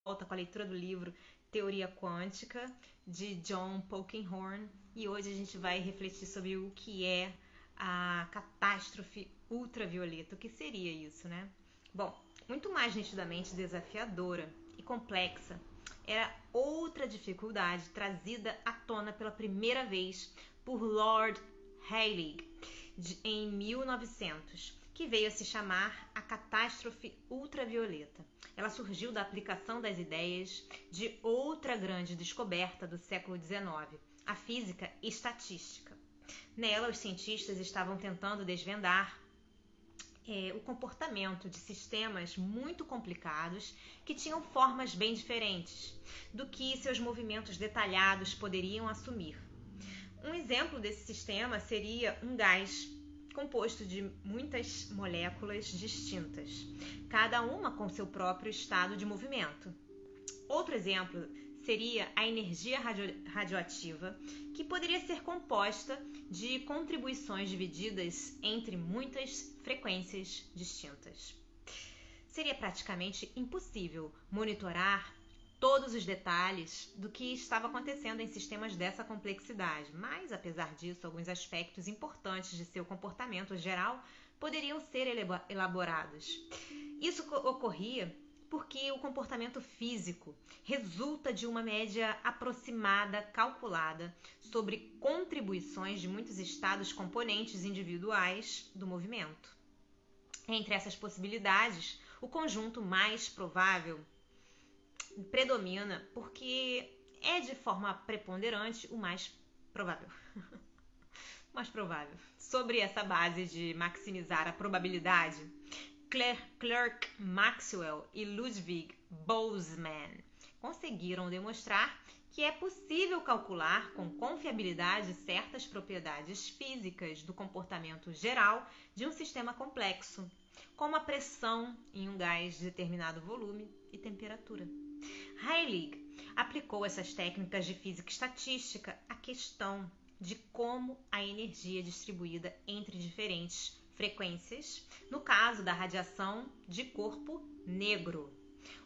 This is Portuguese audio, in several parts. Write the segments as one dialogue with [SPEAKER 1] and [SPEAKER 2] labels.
[SPEAKER 1] volta com a leitura do livro Teoria Quântica, de John Polkinghorne, e hoje a gente vai refletir sobre o que é a catástrofe ultravioleta. O que seria isso, né? Bom, muito mais nitidamente desafiadora e complexa era outra dificuldade trazida à tona pela primeira vez por Lord Rayleigh em 1900, que veio a se chamar a catástrofe ultravioleta. Ela surgiu da aplicação das ideias de outra grande descoberta do século XIX, a física estatística. Nela, os cientistas estavam tentando desvendar o comportamento de sistemas muito complicados que tinham formas bem diferentes do que seus movimentos detalhados poderiam assumir. Um exemplo desse sistema seria um gás composto de muitas moléculas distintas, cada uma com seu próprio estado de movimento. Outro exemplo seria a energia radioativa, que poderia ser composta de contribuições divididas entre muitas frequências distintas. Seria praticamente impossível monitorar todos os detalhes do que estava acontecendo em sistemas dessa complexidade, mas, apesar disso, alguns aspectos importantes de seu comportamento geral poderiam ser elaborados. Isso ocorria porque o comportamento físico resulta de uma média aproximada calculada sobre contribuições de muitos estados componentes individuais do movimento. Entre essas possibilidades, o conjunto mais provável predomina porque é de forma preponderante o mais provável. Sobre essa base de maximizar a probabilidade, Clerk Maxwell e Ludwig Boltzmann conseguiram demonstrar que é possível calcular com confiabilidade certas propriedades físicas do comportamento geral de um sistema complexo, como a pressão em um gás de determinado volume e temperatura. Rayleigh aplicou essas técnicas de física estatística à questão de como a energia é distribuída entre diferentes frequências, no caso da radiação de corpo negro.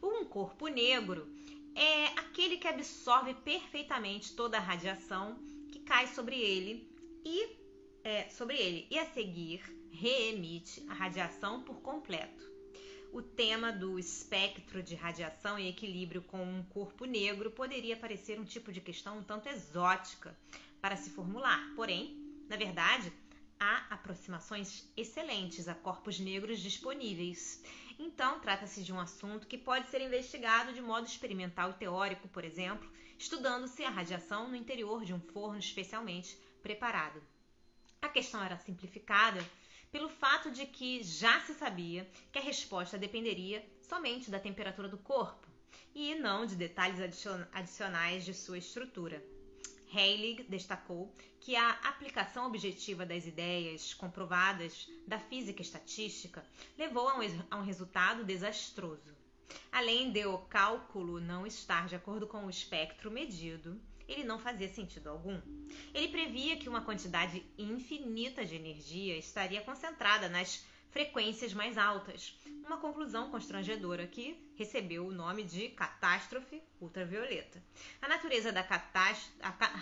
[SPEAKER 1] Um corpo negro é aquele que absorve perfeitamente toda a radiação que cai sobre ele e a seguir reemite a radiação por completo. O tema do espectro de radiação em equilíbrio com um corpo negro poderia parecer um tipo de questão um tanto exótica para se formular, porém, na verdade, há aproximações excelentes a corpos negros disponíveis. Então, trata-se de um assunto que pode ser investigado de modo experimental e teórico, por exemplo, estudando-se a radiação no interior de um forno especialmente preparado. A questão era simplificada pelo fato de que já se sabia que a resposta dependeria somente da temperatura do corpo e não de detalhes adicionais de sua estrutura. Rayleigh destacou que a aplicação objetiva das ideias comprovadas da física estatística levou a um resultado desastroso. Além de o cálculo não estar de acordo com o espectro medido, ele não fazia sentido algum. Ele previa que uma quantidade infinita de energia estaria concentrada nas frequências mais altas, uma conclusão constrangedora que recebeu o nome de catástrofe ultravioleta. A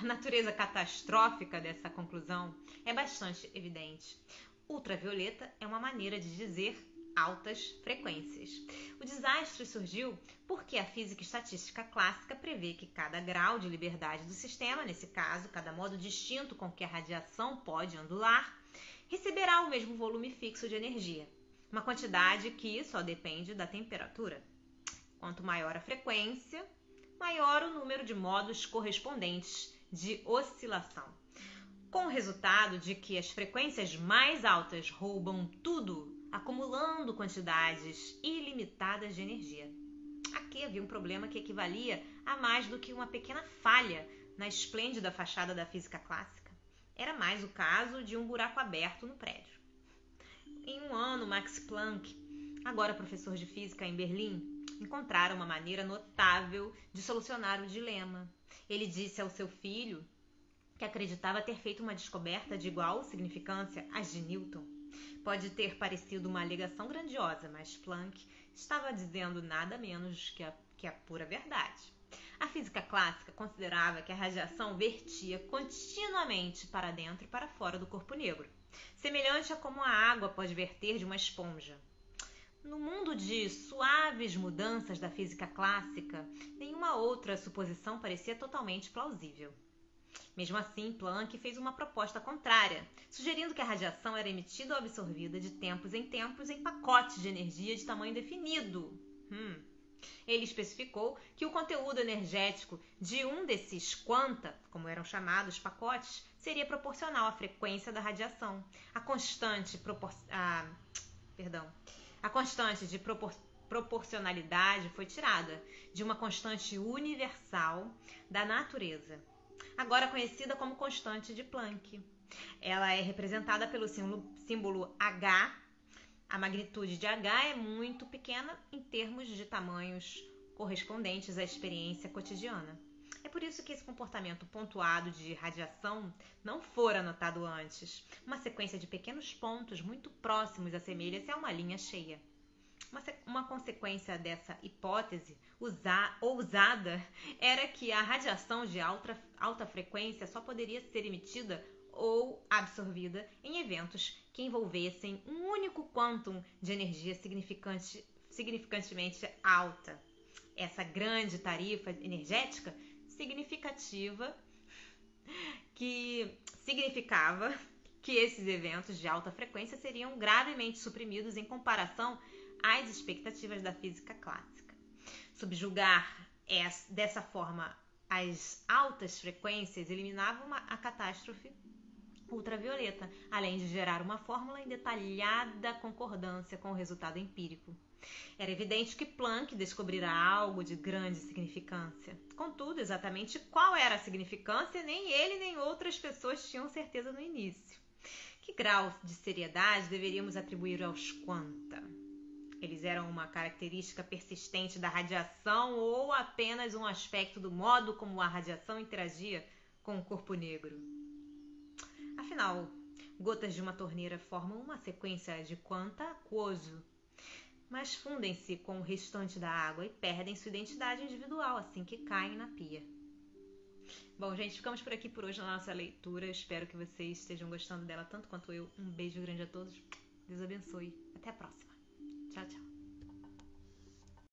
[SPEAKER 1] natureza catastrófica dessa conclusão é bastante evidente. Ultravioleta é uma maneira de dizer altas frequências. O desastre surgiu porque a física estatística clássica prevê que cada grau de liberdade do sistema, nesse caso, cada modo distinto com que a radiação pode ondular, receberá o mesmo volume fixo de energia, uma quantidade que só depende da temperatura. Quanto maior a frequência, maior o número de modos correspondentes de oscilação, com o resultado de que as frequências mais altas roubam tudo, acumulando quantidades ilimitadas de energia. Aqui havia um problema que equivalia a mais do que uma pequena falha na esplêndida fachada da física clássica. Era mais o caso de um buraco aberto no prédio. Em um ano, Max Planck, agora professor de física em Berlim, encontrara uma maneira notável de solucionar o dilema. Ele disse ao seu filho que acreditava ter feito uma descoberta de igual significância às de Newton. Pode ter parecido uma alegação grandiosa, mas Planck estava dizendo nada menos que é a pura verdade. A física clássica considerava que a radiação vertia continuamente para dentro e para fora do corpo negro, semelhante a como a água pode verter de uma esponja. No mundo de suaves mudanças da física clássica, nenhuma outra suposição parecia totalmente plausível. Mesmo assim, Planck fez uma proposta contrária, sugerindo que a radiação era emitida ou absorvida de tempos em pacotes de energia de tamanho definido. Ele especificou que o conteúdo energético de um desses quanta, como eram chamados pacotes, seria proporcional à frequência da radiação. A constante de proporcionalidade foi tirada de uma constante universal da natureza, agora conhecida como constante de Planck. Ela é representada pelo símbolo H. A magnitude de H é muito pequena em termos de tamanhos correspondentes à experiência cotidiana. É por isso que esse comportamento pontuado de radiação não fora notado antes. Uma sequência de pequenos pontos muito próximos assemelha-se a uma linha cheia. Uma consequência dessa hipótese ousada era que a radiação de alta frequência só poderia ser emitida ou absorvida em eventos que envolvessem um único quantum de energia significantemente alta. Essa grande tarifa energética significava que esses eventos de alta frequência seriam gravemente suprimidos em comparação às expectativas da física clássica. Subjugar dessa forma as altas frequências eliminava a catástrofe ultravioleta, além de gerar uma fórmula em detalhada concordância com o resultado empírico. Era evidente que Planck descobrira algo de grande significância. Contudo, exatamente qual era a significância, nem ele nem outras pessoas tinham certeza no início. Que grau de seriedade deveríamos atribuir aos quanta? Eles eram uma característica persistente da radiação ou apenas um aspecto do modo como a radiação interagia com o corpo negro? Afinal, gotas de uma torneira formam uma sequência de quanta aquoso, mas fundem-se com o restante da água e perdem sua identidade individual assim que caem na pia. Bom, gente, ficamos por aqui por hoje na nossa leitura. Espero que vocês estejam gostando dela tanto quanto eu. Um beijo grande a todos. Deus abençoe. Até a próxima. Tchau, tchau.